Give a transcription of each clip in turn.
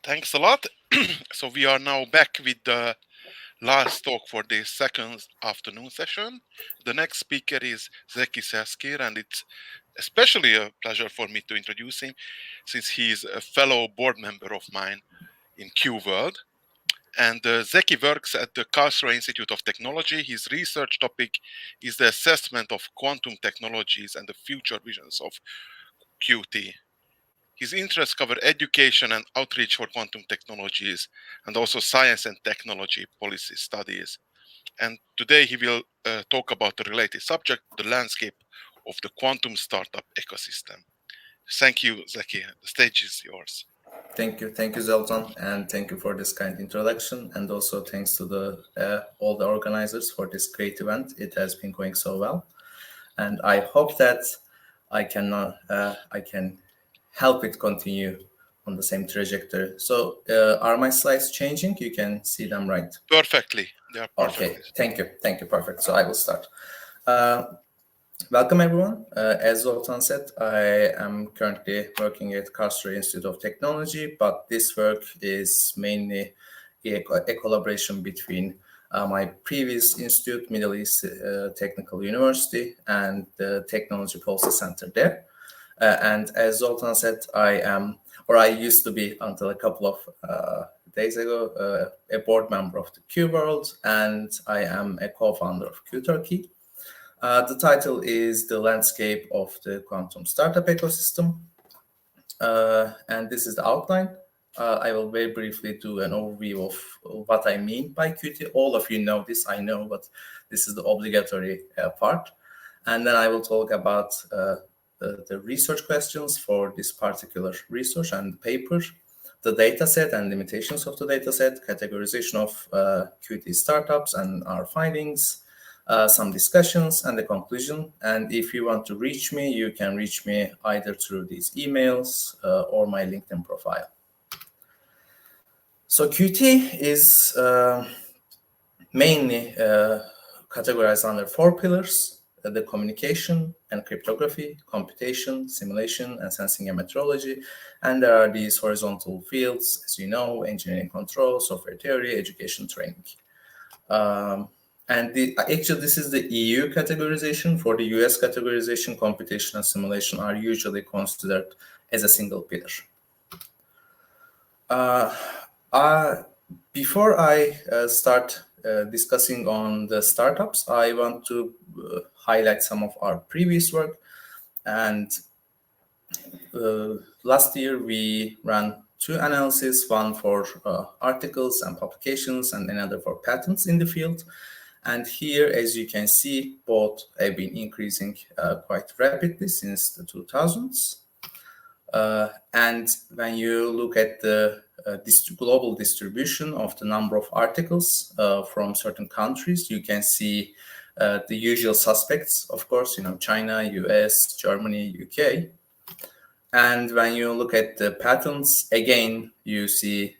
Thanks a lot. So we are now back with the last talk for this second afternoon session. The next speaker is Zeki Seskir, and it's especially a pleasure for me to introduce him since he is a fellow board member of mine in Q World. And Zeki works at the Karlsruhe Institute of Technology. His research topic is the assessment of quantum technologies and the future visions of QT. His interests cover education and outreach for quantum technologies and also science and technology policy studies. And today he will talk about the related subject, the landscape of the quantum startup ecosystem. Thank you, Zeki. The stage is yours. Thank you, Zoltan, and thank you for this kind introduction. And also thanks to all the organizers for this great event. It has been going so well, and I hope that I can help it continue on the same trajectory. So, are my slides changing? You can see them, right? Perfectly. They are perfectly. Okay, thank you, perfect. So I will start. Welcome, everyone. As Zoltan said, I am currently working at Karlsruhe Institute of Technology, but this work is mainly a collaboration between my previous institute, Middle East Technical University, and the Technology Policy Center there. And as Zoltan said, I used to be until a couple of days ago, a board member of the Q World, and I am a co-founder of Q Turkey. The title is The Landscape of the Quantum Startup Ecosystem. And this is the outline. I will very briefly do an overview of what I mean by QT. All of you know this, I know, but this is the obligatory part. And then I will talk about the research questions for this particular research and paper, the data set and limitations of the data set, categorization of QT startups and our findings, some discussions and the conclusion. And if you want to reach me, you can reach me either through these emails or my LinkedIn profile. So QT is mainly categorized under 4 pillars: the communication and cryptography, computation, simulation, and sensing and metrology. And there are these horizontal fields, as you know: engineering control, software theory, education training. And actually, this is the EU categorization. For the US categorization, computation and simulation are usually considered as a single pillar. Before I start discussing on the startups, I want to highlight some of our previous work. And last year, we ran 2 analyses, one for articles and publications and another for patents in the field. And here, as you can see, both have been increasing quite rapidly since the 2000s. And when you look at the global distribution of the number of articles from certain countries, you can see the usual suspects, of course, China, US, Germany, UK. And when you look at the patents, again, you see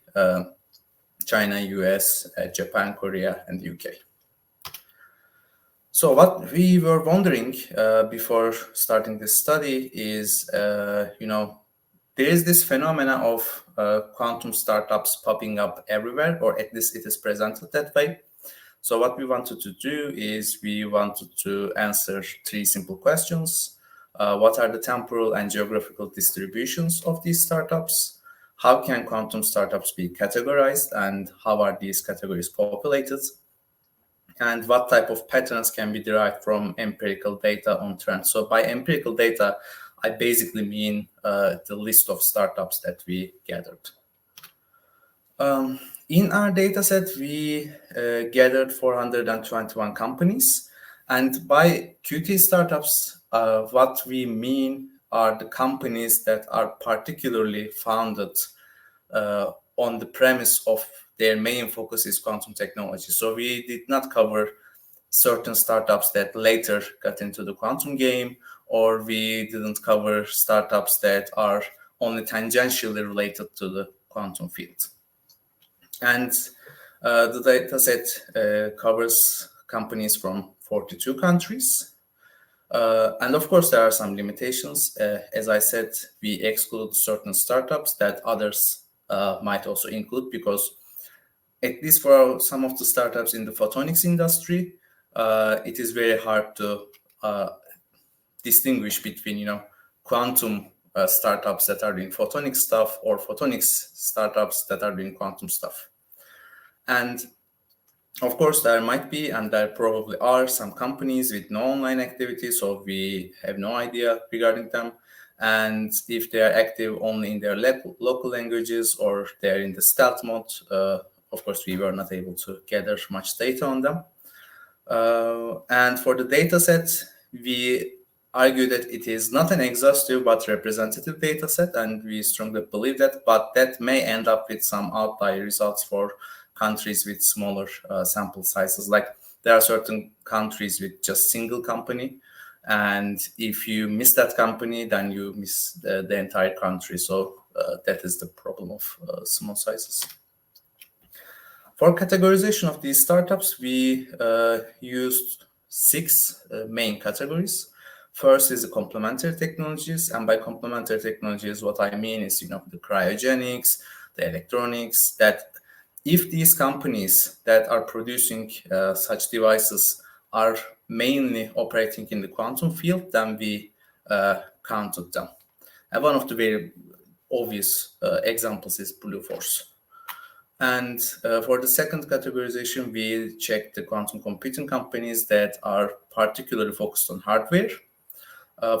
China, US, Japan, Korea, and UK. So what we were wondering before starting this study is, there is this phenomena of quantum startups popping up everywhere, or at least it is presented that way. So what we wanted to do is we wanted to answer 3 simple questions. What are the temporal and geographical distributions of these startups? How can quantum startups be categorized, and how are these categories populated? And what type of patterns can be derived from empirical data on trends? So by empirical data, I basically mean the list of startups that we gathered. In our data set, we gathered 421 companies. And by QT startups, what we mean are the companies that are particularly founded on the premise of their main focus is quantum technology. So we did not cover certain startups that later got into the quantum game, or we didn't cover startups that are only tangentially related to the quantum field. And the data set covers companies from 42 countries. And of course, there are some limitations. As I said, we exclude certain startups that others might also include, because at least for some of the startups in the photonics industry, it is very hard to distinguish between, quantum startups that are doing photonics stuff or photonics startups that are doing quantum stuff. And of course, there might be, and there probably are, some companies with no online activity, so we have no idea regarding them. And if they are active only in their local languages, or they're in the stealth mode, of course, we were not able to gather much data on them. And for the data set, we argue that it is not an exhaustive but representative data set, and we strongly believe that, but that may end up with some outlier results for countries with smaller sample sizes. Like, there are certain countries with just single company, and if you miss that company, then you miss the entire country. So that is the problem of small sizes. For categorization of these startups, we used 6 main categories. First is the complementary technologies, and by complementary technologies, what I mean is, the cryogenics, the electronics, that if these companies that are producing such devices are mainly operating in the quantum field, then we counted them. And one of the very obvious examples is Blue Force. And for the second categorization, we checked the quantum computing companies that are particularly focused on hardware.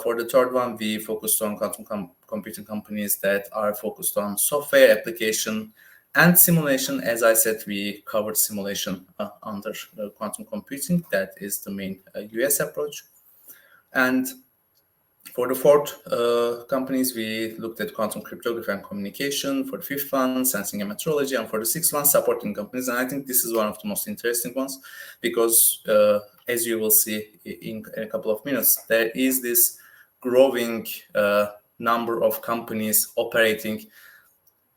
For the third one, we focused on quantum computing companies that are focused on software application and simulation. As I said, we covered simulation under quantum computing. That is the main US approach. And for the fourth companies, we looked at quantum cryptography and communication. For the fifth one, sensing and metrology. And for the sixth one, supporting companies. And I think this is one of the most interesting ones, because as you will see in a couple of minutes, there is this growing number of companies operating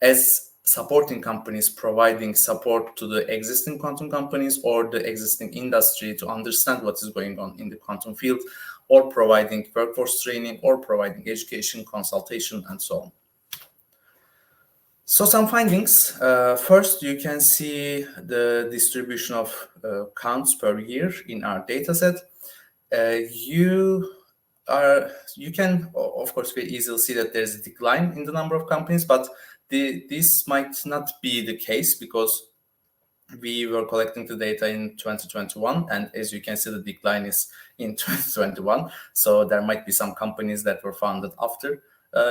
as supporting companies, providing support to the existing quantum companies or the existing industry to understand what is going on in the quantum field, or providing workforce training, or providing education, consultation, and so on. So some findings. First, you can see the distribution of counts per year in our dataset. You can, of course, very easily see that there's a decline in the number of companies, but this might not be the case, because we were collecting the data in 2021, and as you can see, the decline is in 2021. So there might be some companies that were founded after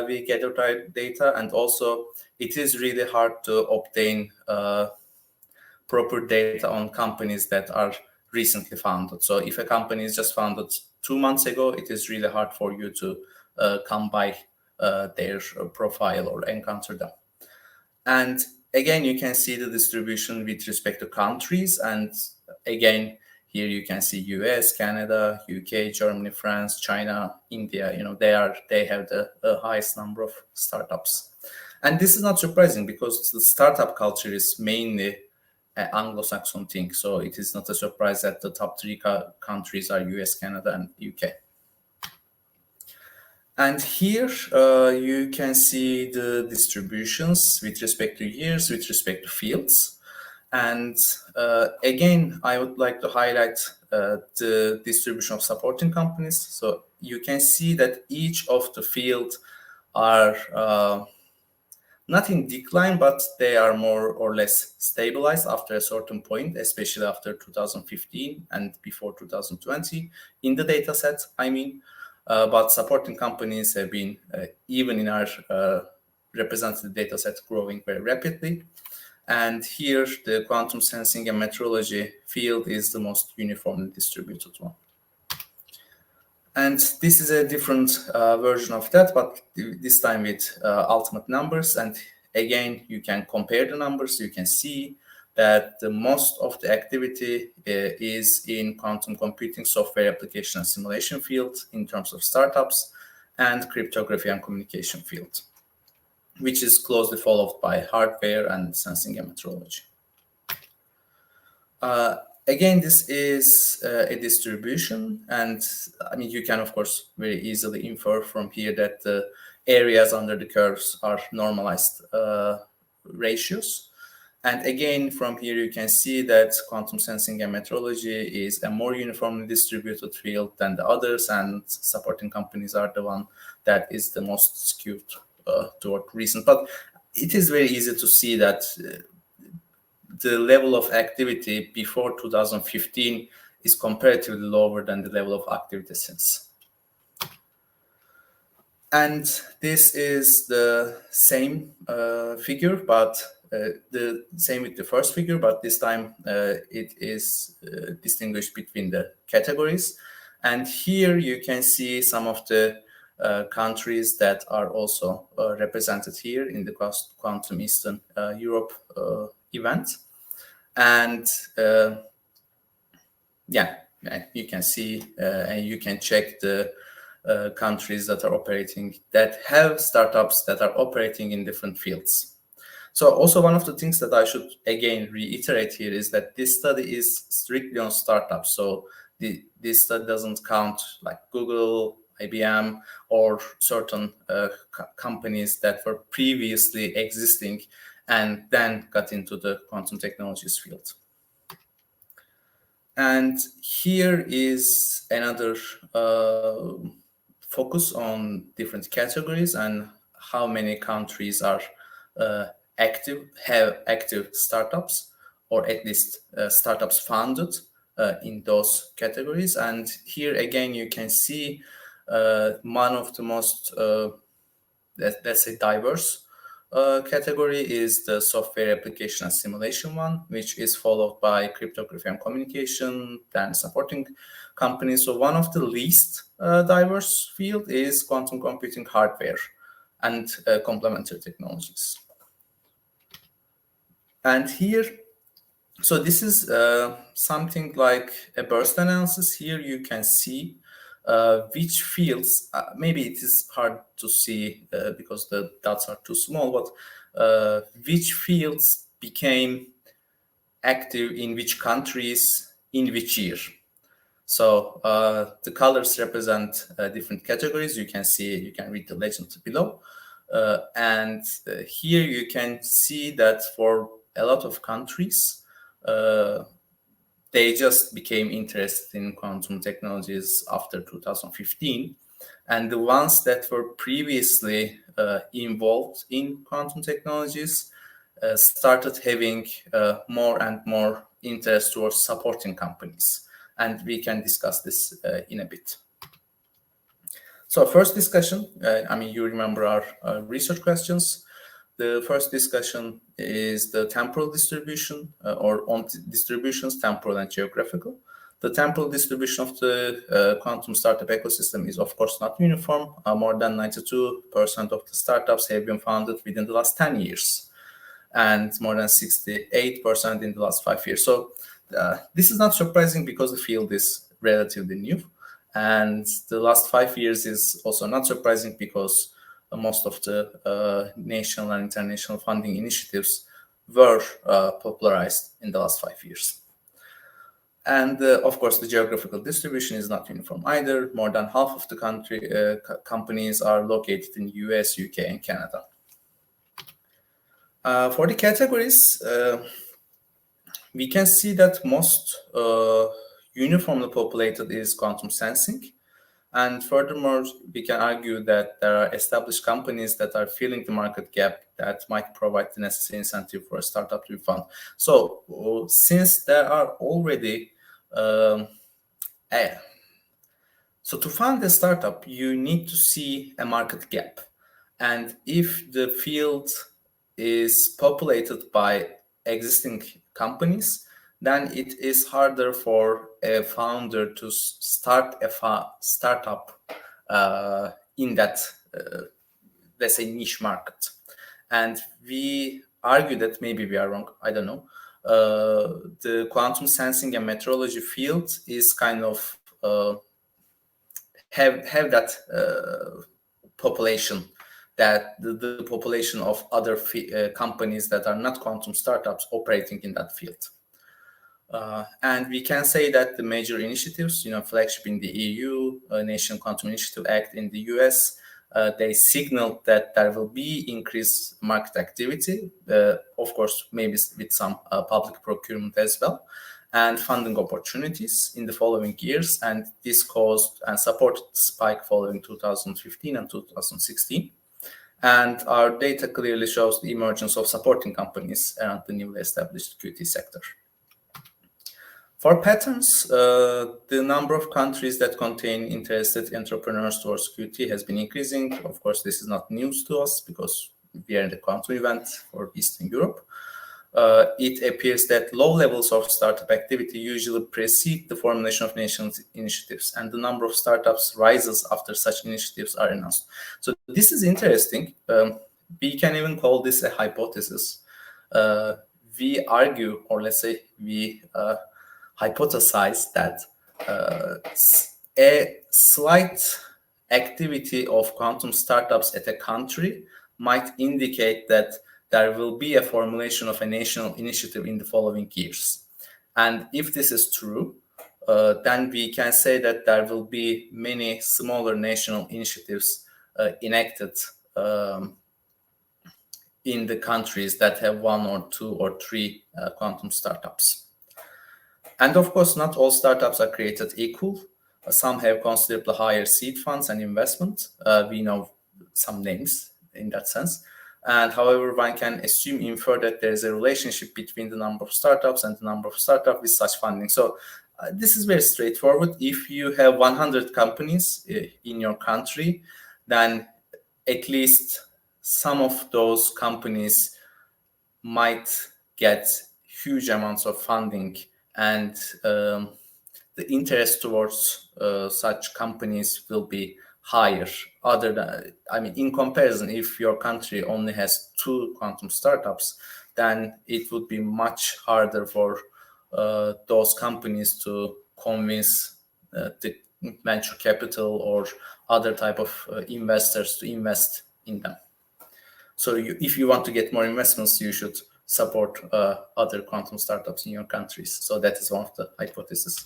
we gathered our data, and also it is really hard to obtain proper data on companies that are recently founded. So if a company is just founded 2 months ago, it is really hard for you to come by their profile or encounter them. And again, you can see the distribution with respect to countries. And again, here you can see US, Canada, UK, Germany, France, China, India. They have the highest number of startups. And this is not surprising, because the startup culture is mainly an Anglo-Saxon thing. So it is not a surprise that the top 3 countries are US, Canada, and UK. And here you can see the distributions with respect to years, with respect to fields. And again, I would like to highlight the distribution of supporting companies. So you can see that each of the fields are not in decline, but they are more or less stabilized after a certain point, especially after 2015 and before 2020 in the data set, I mean. But supporting companies have been, even in our representative data set, growing very rapidly. And here, the quantum sensing and metrology field is the most uniformly distributed one. And this is a different version of that, but this time with ultimate numbers. And again, you can compare the numbers. You can see that the most of the activity is in quantum computing, software application and simulation field in terms of startups, and cryptography and communication field, which is closely followed by hardware and sensing and metrology. Again, this is a distribution, and I mean, you can, of course, very easily infer from here that the areas under the curves are normalized ratios. And again, from here, you can see that quantum sensing and metrology is a more uniformly distributed field than the others, and supporting companies are the one that is the most skewed toward recent. But it is very easy to see that the level of activity before 2015 is comparatively lower than the level of activity since. And this is the same figure, but the same with the first figure, but this time it is distinguished between the categories. And here you can see some of the countries that are also represented here in the Quantum Eastern Europe event. And yeah, you can see and you can check the countries that are operating, that have startups that are operating in different fields. So also one of the things that I should again reiterate here is that this study is strictly on startups. So this study doesn't count like Google, IBM, or certain companies that were previously existing and then got into the quantum technologies field. And here is another focus on different categories and how many countries are have active startups, or at least startups founded in those categories. And here again, you can see one of the most, let's say, diverse category is the software application and simulation one, which is followed by cryptography and communication, then supporting companies. So one of the least diverse field is quantum computing hardware and complementary technologies. And here, so this is something like a burst analysis. Here you can see which fields, maybe it is hard to see because the dots are too small, but which fields became active in which countries in which year. So the colors represent different categories. You can see, you can read the legend below. And here you can see that for a lot of countries, they just became interested in quantum technologies after 2015. And the ones that were previously involved in quantum technologies started having more and more interest towards supporting companies. And we can discuss this in a bit. So first discussion, I mean, you remember our research questions. The first discussion is the temporal distribution or on distributions, temporal and geographical. The temporal distribution of the quantum startup ecosystem is, of course, not uniform. More than 92% of the startups have been founded within the last 10 years, and more than 68% in the last 5 years. So this is not surprising because the field is relatively new. And the last 5 years is also not surprising because most of the national and international funding initiatives were popularized in the last 5 years. And of course, the geographical distribution is not uniform either. More than half of the companies are located in US, UK, and Canada. For the categories, we can see that most uniformly populated is quantum sensing. And furthermore, we can argue that there are established companies that are filling the market gap that might provide the necessary incentive for a startup to be found. So since there are already, so to fund a startup, you need to see a market gap. And if the field is populated by existing companies, then it is harder for a founder to start a startup in that, let's say, niche market. And we argue that maybe we are wrong, I don't know. The quantum sensing and metrology field is kind of have that population, that the population of other companies that are not quantum startups operating in that field. And we can say that the major initiatives, flagship in the EU, National Quantum Initiative Act in the US, they signaled that there will be increased market activity, of course, maybe with some public procurement as well, and funding opportunities in the following years. And this caused and supported the spike following 2015 and 2016. And our data clearly shows the emergence of supporting companies around the newly established QT sector. For patterns, the number of countries that contain interested entrepreneurs towards QT has been increasing. Of course, this is not news to us because we are in the quantum event for Eastern Europe. It appears that low levels of startup activity usually precede the formulation of national initiatives, and the number of startups rises after such initiatives are announced. So this is interesting. We can even call this a hypothesis. We argue, or let's say we hypothesize that a slight activity of quantum startups at a country might indicate that there will be a formulation of a national initiative in the following years. And if this is true, then we can say that there will be many smaller national initiatives enacted in the countries that have one or two or three quantum startups. And of course, not all startups are created equal. Some have considerably higher seed funds and investment. We know some names in that sense. And however, one can infer that there is a relationship between the number of startups and the number of startups with such funding. So this is very straightforward. If you have 100 companies in your country, then at least some of those companies might get huge amounts of funding, and the interest towards such companies will be higher. Other than, I mean, in comparison, if your country only has 2 quantum startups, then it would be much harder for those companies to convince the venture capital or other type of investors to invest in them. So if you want to get more investments, you should support other quantum startups in your countries. So that is one of the hypotheses.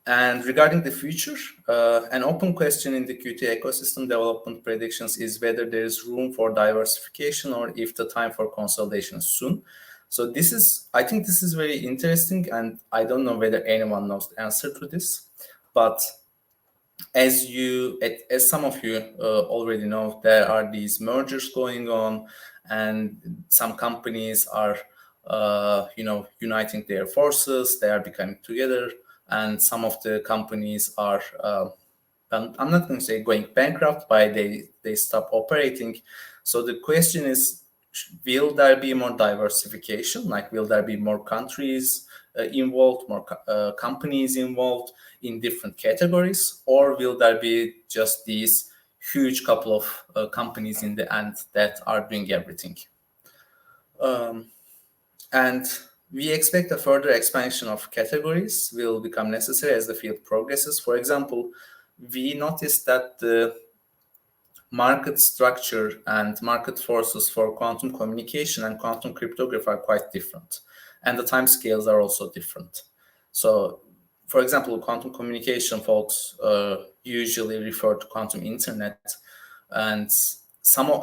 And regarding the future, an open question in the QT ecosystem development predictions is whether there is room for diversification or if the time for consolidation is soon. So I think this is very interesting, and I don't know whether anyone knows the answer to this. But as some of you already know, there are these mergers going on, and some companies are, uniting their forces. They are becoming together. And some of the companies are, I'm not going to say going bankrupt, but they stop operating. So the question is, will there be more diversification? Like, will there be more countries involved, more companies involved in different categories? Or will there be just these huge couple of companies in the end that are doing everything? And we expect a further expansion of categories will become necessary as the field progresses. For example, we noticed that the market structure and market forces for quantum communication and quantum cryptography are quite different. And the time scales are also different. So, for example, quantum communication folks usually refer to quantum internet. And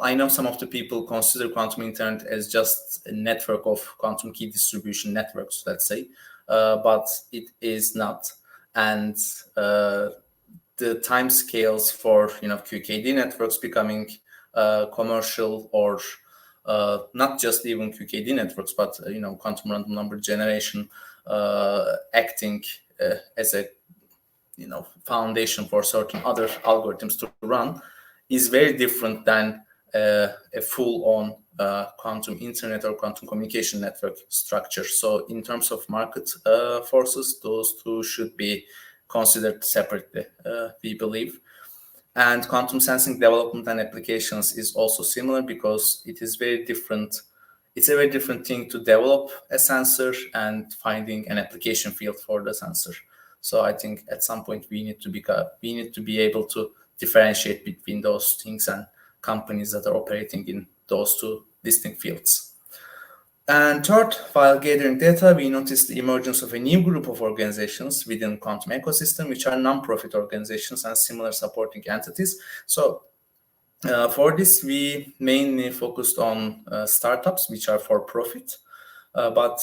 I know some of the people consider quantum internet as just a network of quantum key distribution networks, let's say, but it is not. And the time scales for QKD networks becoming commercial, or not just even QKD networks, but quantum random number generation acting as a foundation for certain other algorithms to run, is very different than a full-on quantum internet or quantum communication network structure. So in terms of market forces, those two should be considered separately, we believe. And quantum sensing development and applications is also similar, because it is very different. It's a very different thing to develop a sensor and finding an application field for the sensor. So I think at some point we need to be able to differentiate between those things and companies that are operating in those two distinct fields. And third, while gathering data, we noticed the emergence of a new group of organizations within quantum ecosystem, which are non-profit organizations and similar supporting entities. So For this, we mainly focused on startups which are for profit, but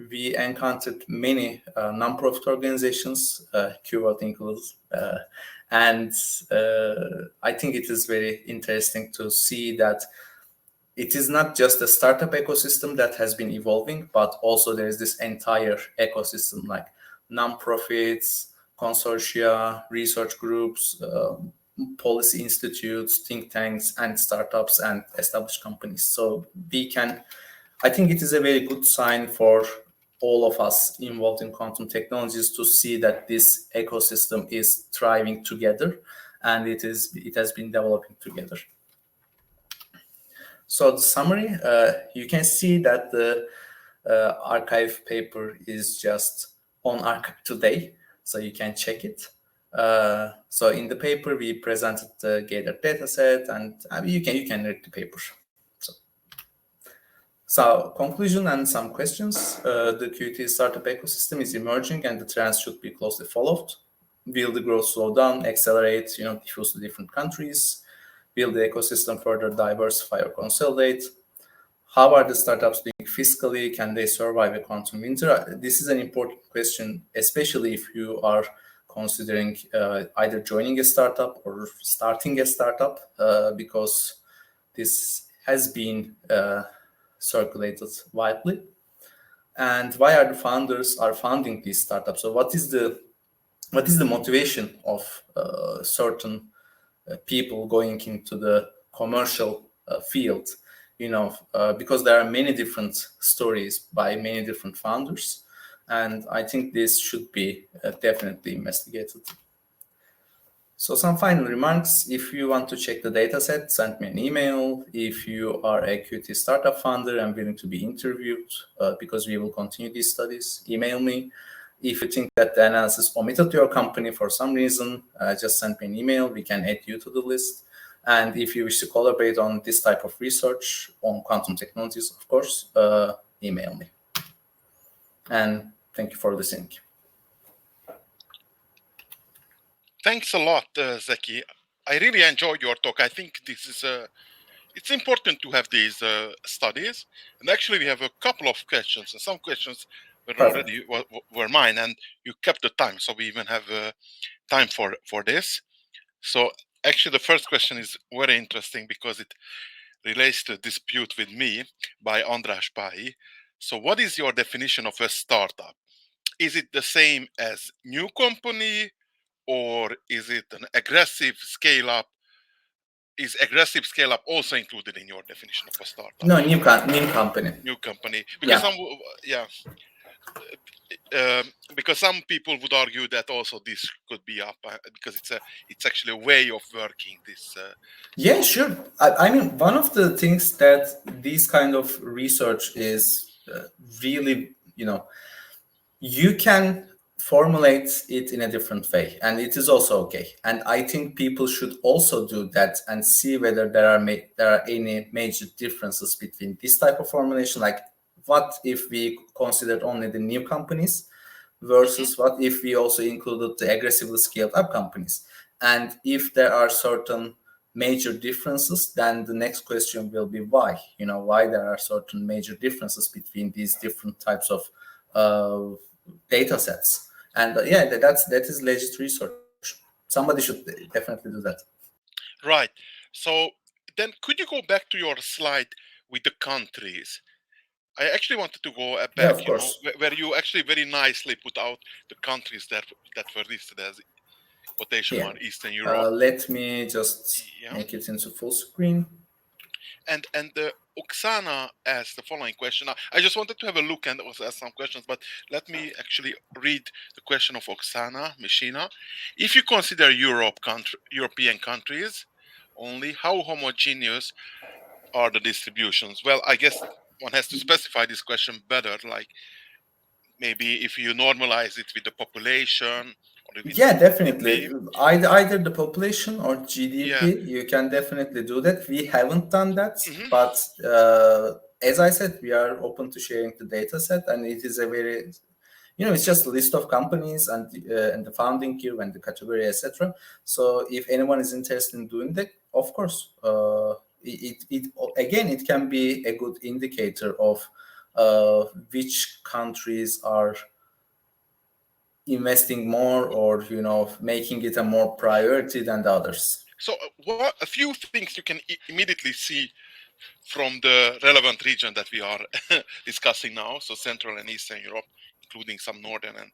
we encountered many non-profit organizations, keyword includes, and I think it is very interesting to see that it is not just a startup ecosystem that has been evolving, but also there is this entire ecosystem like non-profits, consortia, research groups, policy institutes, think tanks, and startups and established companies. So I think it is a very good sign for all of us involved in quantum technologies to see that this ecosystem is thriving together and it has been developing together. So the summary, you can see that the archive paper is just on archive today, so you can check it. So in the paper, we presented the gathered dataset, and you can read the paper. So conclusion and some questions. The QT startup ecosystem is emerging, and the trends should be closely followed. Will the growth slow down, accelerate, diffuse to different countries? Will the ecosystem further diversify or consolidate? How are the startups doing fiscally? Can they survive a quantum winter? This is an important question, especially if you are considering either joining a startup or starting a startup, because this has been circulated widely. And why are the founders are funding these startups? So what is the motivation of certain people going into the commercial field? Because there are many different stories by many different founders, and I think this should be definitely investigated. So some final remarks. If you want to check the dataset, send me an email. If you are a QT startup founder and willing to be interviewed, because we will continue these studies, email me. If you think that the analysis omitted your company for some reason, just send me an email. We can add you to the list. And if you wish to collaborate on this type of research on quantum technologies, of course, email me. And thank you for listening. Thanks a lot, Zeki. I really enjoyed your talk. I think this is it's important to have these studies. And actually, we have a couple of questions, and some questions were already were mine, and you kept the time, so we even have time for this. So actually, the first question is very interesting because it relates to a dispute with me by András Pályi. So what is your definition of a startup? Is it the same as new company, or is it an aggressive scale up? Is aggressive scale up also included in your definition of a startup? No, new company. New company. Because because some people would argue that also this could be up because it's actually a way of working this. Yeah, sure. I mean, one of the things that this kind of research is really, you can formulate it in a different way, and it is also okay. And I think people should also do that and see whether there are any major differences between this type of formulation. Like, what if we considered only the new companies versus what if we also included the aggressively scaled up companies? And if there are certain major differences, then the next question will be why. Why there are certain major differences between these different types of data sets. And that is legit research. Somebody should definitely do that. Right. So then could you go back to your slide with the countries? I actually wanted to go back, yeah, of course. Where you actually very nicely put out the countries that were listed as quotation mark Eastern Europe. Let me just make it into full screen. And Oksana asked the following question. I just wanted to have a look and also ask some questions, but let me actually read the question of Oksana Mishina. If you consider European countries only, how homogeneous are the distributions? Well, I guess one has to specify this question better, like maybe if you normalize it with the population. Definitely. Either the population or GDP, you can definitely do that. We haven't done that, but as I said, we are open to sharing the data set, and it is a very, it's just a list of companies and the founding year and the category, etc. So if anyone is interested in doing that, of course, again, it can be a good indicator of which countries are investing more, or making it a more priority than the others. So a few things you can immediately see from the relevant region that we are discussing now, so Central and Eastern Europe, including some Northern and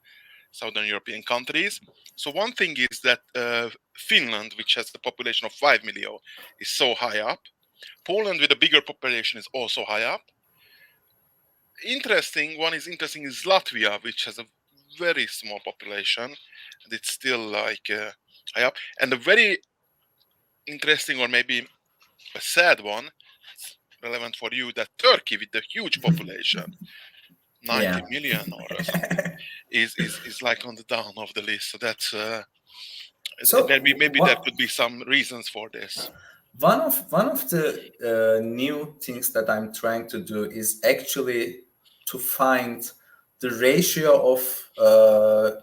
Southern European countries. So one thing is that Finland, which has a population of 5 million, is so high up. Poland, with a bigger population, is also high up. Interesting is Latvia, which has a very small population, and it's still like high up. And a very interesting, or maybe a sad one, relevant for you, that Turkey, with the huge population, 90 million or something, is like on the down of the list. So that's maybe there could be some reasons for this. One of the new things that I'm trying to do is actually to find the ratio of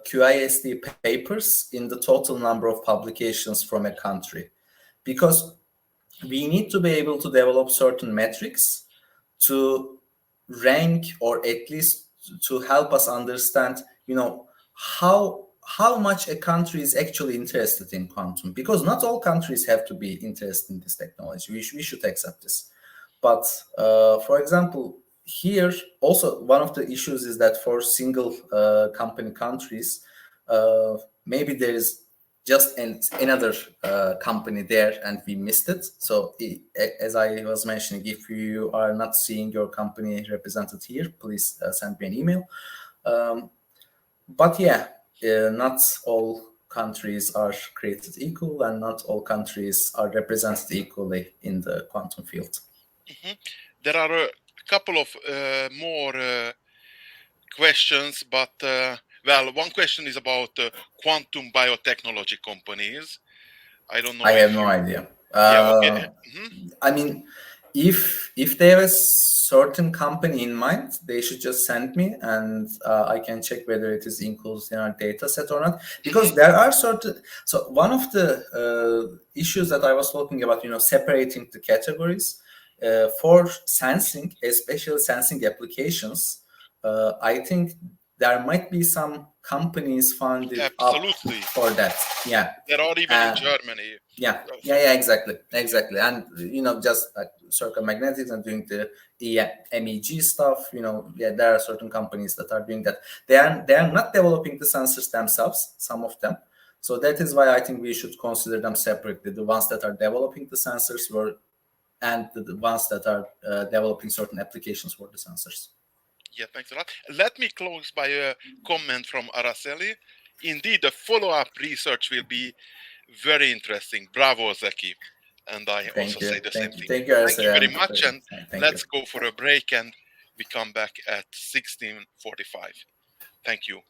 QISD papers in the total number of publications from a country, because we need to be able to develop certain metrics to rank, or at least to help us understand, how much a country is actually interested in quantum, because not all countries have to be interested in this technology. We should accept this. But for example, here also one of the issues is that for single company countries, maybe there is just another company there and we missed it. So as I was mentioning, if you are not seeing your company represented here, please send me an email. But yeah, not all countries are created equal, and not all countries are represented equally in the quantum field. Mm-hmm. There are a couple of more questions, but one question is about quantum biotechnology companies. I don't know. I have no idea. Yeah, okay. Mm-hmm. I mean, if they have a certain company in mind, they should just send me, and I can check whether it is included in our data set or not. Because there are certain. So one of the issues that I was talking about, separating the categories for sensing, especially sensing applications, I think there might be some companies funded up for that. Yeah, there are even in Germany. Yeah, exactly. And just like circle magnetics and doing the MEG stuff, there are certain companies that are doing that. They are not developing the sensors themselves, some of them. So that is why I think we should consider them separately. The ones that are developing the sensors and the ones that are developing certain applications for the sensors. Yeah, thanks a lot. Let me close by a comment from Araceli. Indeed, the follow-up research will be very interesting. Bravo, Zeki. And I also say the same thing. Thank you very much. And let's go for a break, and we come back at 16:45. Thank you.